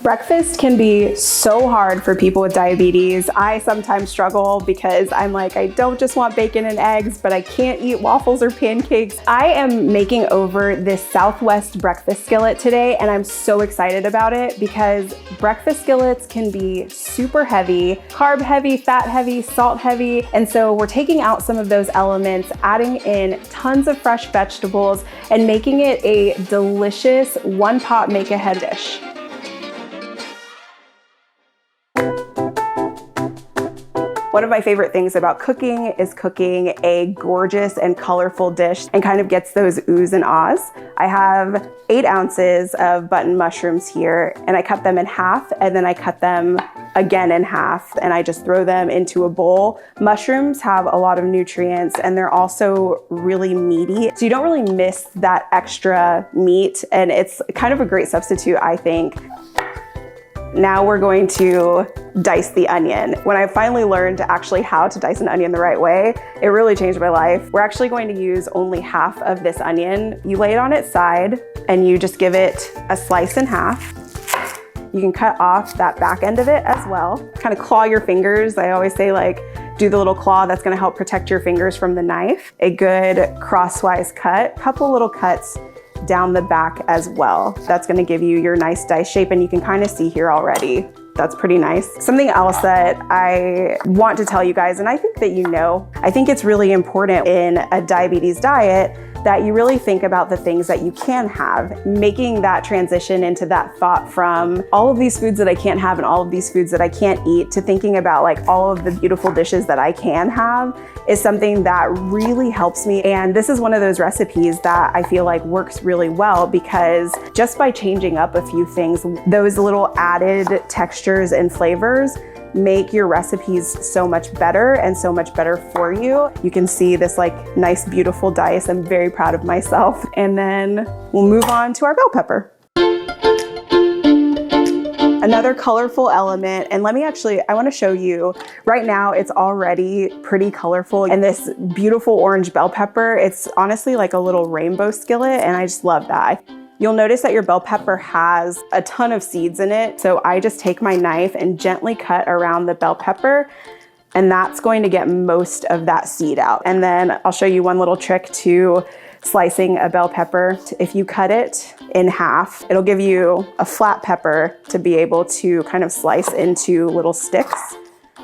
Breakfast can be so hard for people with diabetes. I sometimes struggle because I'm like, I don't just want bacon and eggs, but I can't eat waffles or pancakes. I am making over this Southwest breakfast skillet today, and I'm so excited about it because breakfast skillets can be super heavy, carb heavy, fat heavy, salt heavy. And so we're taking out some of those elements, adding in tons of fresh vegetables, and making it a delicious one-pot make-ahead dish. One of my favorite things about cooking is cooking a gorgeous and colorful dish and kind of gets those oohs and ahs. I have 8 ounces of button mushrooms here, and I cut them in half, and then I cut them again in half, and I just throw them into a bowl. Mushrooms have a lot of nutrients, and they're also really meaty, so you don't really miss that extra meat, and it's kind of a great substitute, I think. Now we're going to dice the onion. When I finally learned actually how to dice an onion the right way, it really changed my life. We're actually going to use only half of this onion. You lay it on its side and you just give it a slice in half. You can cut off that back end of it as well. Kind of claw your fingers. I always say, like, do the little claw that's gonna help protect your fingers from the knife. A good crosswise cut, couple little cuts down the back as well. That's gonna give you your nice dice shape, and you can kind of see here already. That's pretty nice. Something else that I want to tell you guys, and I think that you know, I think it's really important in a diabetes diet that you really think about the things that you can have, making that transition into that thought from all of these foods that I can't have and all of these foods that I can't eat to thinking about like all of the beautiful dishes that I can have is something that really helps me. And this is one of those recipes that I feel like works really well because just by changing up a few things, those little added textures and flavors make your recipes so much better and so much better for you. You can see this like nice, beautiful dice. I'm very proud of myself. And then we'll move on to our bell pepper. Another colorful element, and I want to show you, right now it's already pretty colorful, and this beautiful orange bell pepper, it's honestly like a little rainbow skillet, and I just love that. You'll notice that your bell pepper has a ton of seeds in it, so I just take my knife and gently cut around the bell pepper, and that's going to get most of that seed out. And then I'll show you one little trick to slicing a bell pepper. If you cut it in half, it'll give you a flat pepper to be able to kind of slice into little sticks.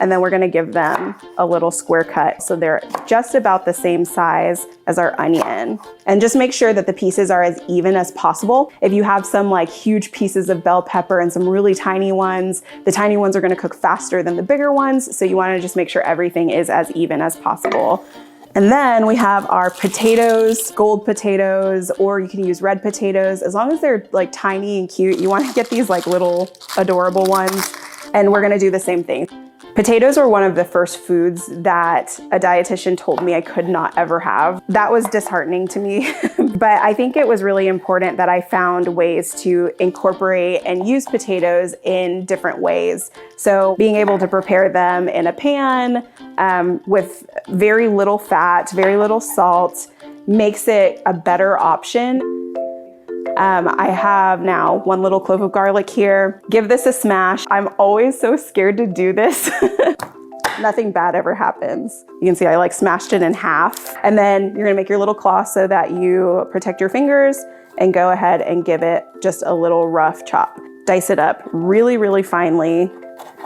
And then we're gonna give them a little square cut so they're just about the same size as our onion. And just make sure that the pieces are as even as possible. If you have some like huge pieces of bell pepper and some really tiny ones, the tiny ones are gonna cook faster than the bigger ones. So you wanna just make sure everything is as even as possible. And then we have our potatoes, gold potatoes, or you can use red potatoes. As long as they're like tiny and cute, you wanna get these like little adorable ones. And we're gonna do the same thing. Potatoes were one of the first foods that a dietitian told me I could not ever have. That was disheartening to me, but I think it was really important that I found ways to incorporate and use potatoes in different ways. So being able to prepare them in a pan with very little fat, very little salt, makes it a better option. I have now 1 little clove of garlic here. Give this a smash. I'm always so scared to do this. Nothing bad ever happens. You can see I like smashed it in half. And then you're gonna make your little claw so that you protect your fingers and go ahead and give it just a little rough chop. Dice it up really, really finely.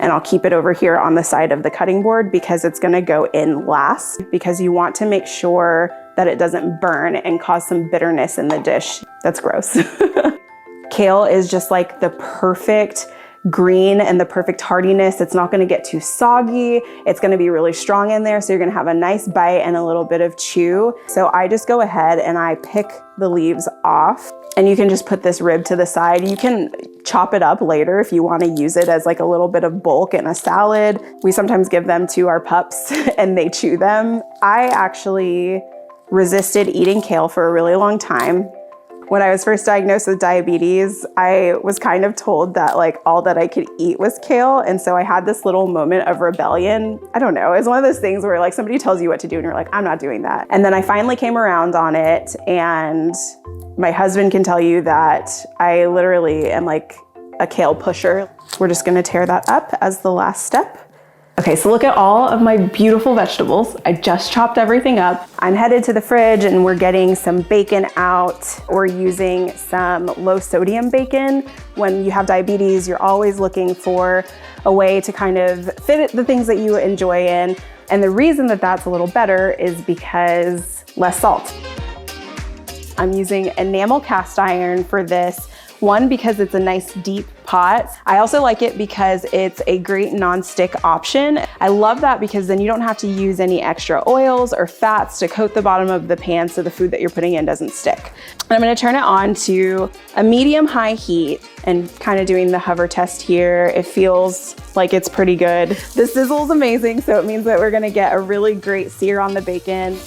And I'll keep it over here on the side of the cutting board because it's gonna go in last because you want to make sure that it doesn't burn and cause some bitterness in the dish. That's gross. Kale is just like the perfect green and the perfect hardiness. It's not gonna get too soggy. It's gonna be really strong in there. So you're gonna have a nice bite and a little bit of chew. So I just go ahead and I pick the leaves off, and you can just put this rib to the side. You can chop it up later if you wanna use it as like a little bit of bulk in a salad. We sometimes give them to our pups and they chew them. I actually resisted eating kale for a really long time. When I was first diagnosed with diabetes, I was kind of told that like all that I could eat was kale. And so I had this little moment of rebellion. I don't know, it's one of those things where like somebody tells you what to do and you're like, I'm not doing that. And then I finally came around on it, and my husband can tell you that I literally am like a kale pusher. We're just gonna tear that up as the last step. Okay, so look at all of my beautiful vegetables. I just chopped everything up. I'm headed to the fridge and we're getting some bacon out. We're using some low sodium bacon. When you have diabetes, you're always looking for a way to kind of fit the things that you enjoy in. And the reason that that's a little better is because less salt. I'm using enamel cast iron for this. One, because it's a nice deep pot. I also like it because it's a great non-stick option. I love that because then you don't have to use any extra oils or fats to coat the bottom of the pan so the food that you're putting in doesn't stick. And I'm gonna turn it on to a medium-high heat and kind of doing the hover test here. It feels like it's pretty good. The sizzle is amazing, so it means that we're gonna get a really great sear on the bacon.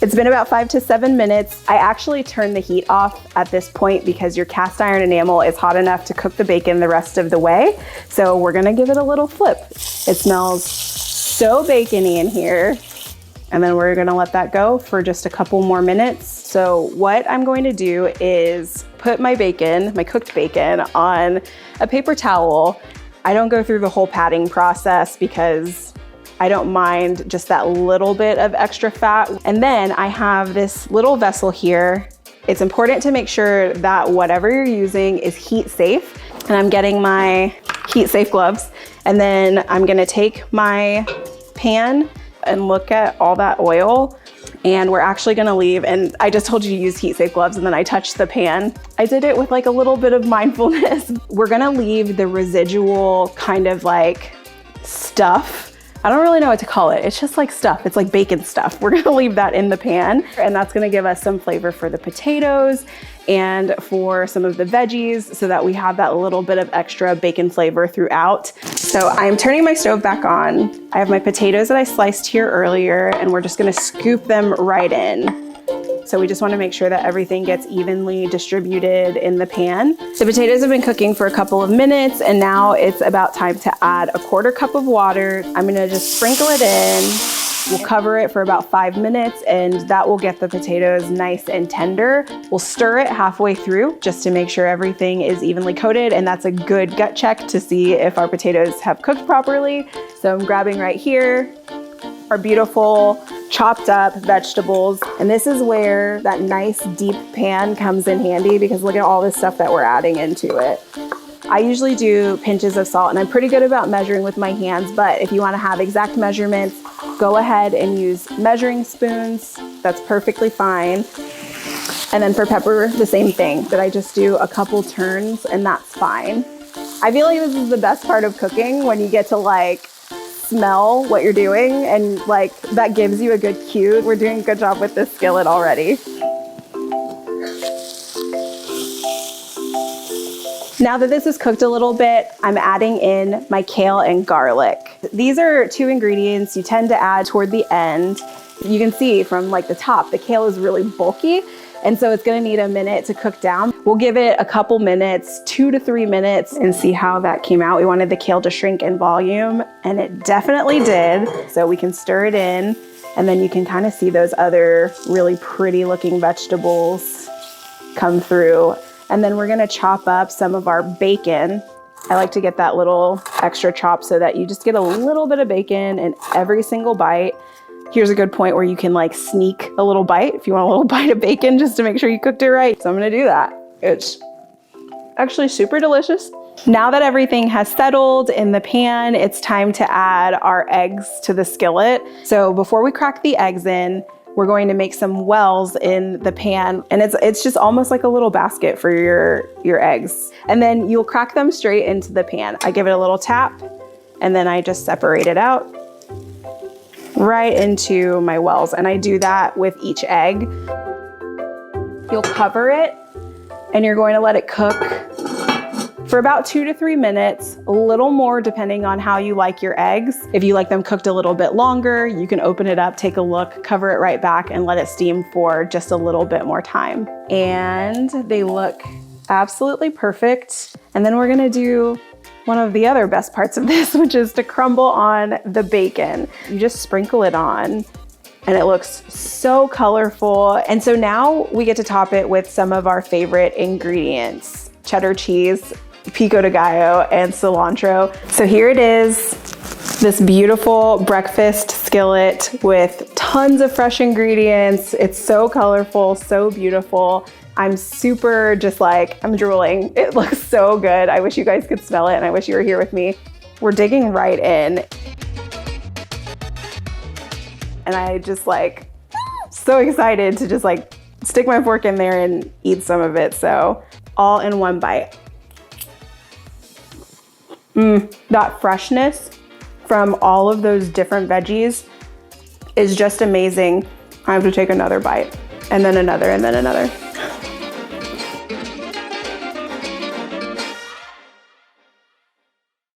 It's been about 5 to 7 minutes. I actually turn the heat off at this point because your cast iron enamel is hot enough to cook the bacon the rest of the way. So we're gonna give it a little flip. It smells so bacony in here. And then we're gonna let that go for just a couple more minutes. So what I'm going to do is put my bacon, my cooked bacon, on a paper towel. I don't go through the whole patting process because I don't mind just that little bit of extra fat. And then I have this little vessel here. It's important to make sure that whatever you're using is heat safe. And I'm getting my heat safe gloves. And then I'm gonna take my pan and look at all that oil. And we're actually gonna leave, and I just told you to use heat safe gloves and then I touched the pan. I did it with like a little bit of mindfulness. We're gonna leave the residual kind of like stuff. I don't really know what to call it. It's just like stuff. It's like bacon stuff. We're gonna leave that in the pan, and that's gonna give us some flavor for the potatoes and for some of the veggies so that we have that little bit of extra bacon flavor throughout. So I'm turning my stove back on. I have my potatoes that I sliced here earlier, and we're just gonna scoop them right in. So we just wanna make sure that everything gets evenly distributed in the pan. The potatoes have been cooking for a couple of minutes, and now it's about time to add a 1/4 cup of water. I'm gonna just sprinkle it in. We'll cover it for about 5 minutes, and that will get the potatoes nice and tender. We'll stir it halfway through just to make sure everything is evenly coated, and that's a good gut check to see if our potatoes have cooked properly. So I'm grabbing right here our beautiful chopped up vegetables. And this is where that nice deep pan comes in handy because look at all this stuff that we're adding into it. I usually do pinches of salt, and I'm pretty good about measuring with my hands, but if you wanna have exact measurements, go ahead and use measuring spoons. That's perfectly fine. And then for pepper, the same thing, that I just do a couple turns and that's fine. I feel like this is the best part of cooking, when you get to like smell what you're doing, and like that gives you a good cue. We're doing a good job with this skillet already. Now that this is cooked a little bit, I'm adding in my kale and garlic. These are 2 ingredients you tend to add toward the end. You can see from like the top, the kale is really bulky, and so it's gonna need a minute to cook down. We'll give it a couple minutes, 2 to 3 minutes, and see how that came out. We wanted the kale to shrink in volume, and it definitely did. So we can stir it in, and then you can kind of see those other really pretty looking vegetables come through. And then we're gonna chop up some of our bacon. I like to get that little extra chop so that you just get a little bit of bacon in every single bite. Here's a good point where you can like sneak a little bite if you want a little bite of bacon just to make sure you cooked it right. So I'm gonna do that. It's actually super delicious. Now that everything has settled in the pan, it's time to add our eggs to the skillet. So before we crack the eggs in, we're going to make some wells in the pan, and it's just almost like a little basket for your eggs. And then you'll crack them straight into the pan. I give it a little tap, and then I just separate it out right into my wells. And I do that with each egg. You'll cover it, and you're going to let it cook for about 2 to 3 minutes, a little more depending on how you like your eggs. If you like them cooked a little bit longer, you can open it up, take a look, cover it right back, and let it steam for just a little bit more time. And they look absolutely perfect. And then we're gonna do one of the other best parts of this, which is to crumble on the bacon. You just sprinkle it on, and it looks so colorful. And so now we get to top it with some of our favorite ingredients: cheddar cheese, pico de gallo, and cilantro. So here it is, this beautiful breakfast skillet with tons of fresh ingredients. It's so colorful, so beautiful. I'm super just like, I'm drooling. It looks so good. I wish you guys could smell it, and I wish you were here with me. We're digging right in. And I just like, so excited to just like stick my fork in there and eat some of it. So all in one bite. That freshness from all of those different veggies is just amazing. I have to take another bite, and then another, and then another.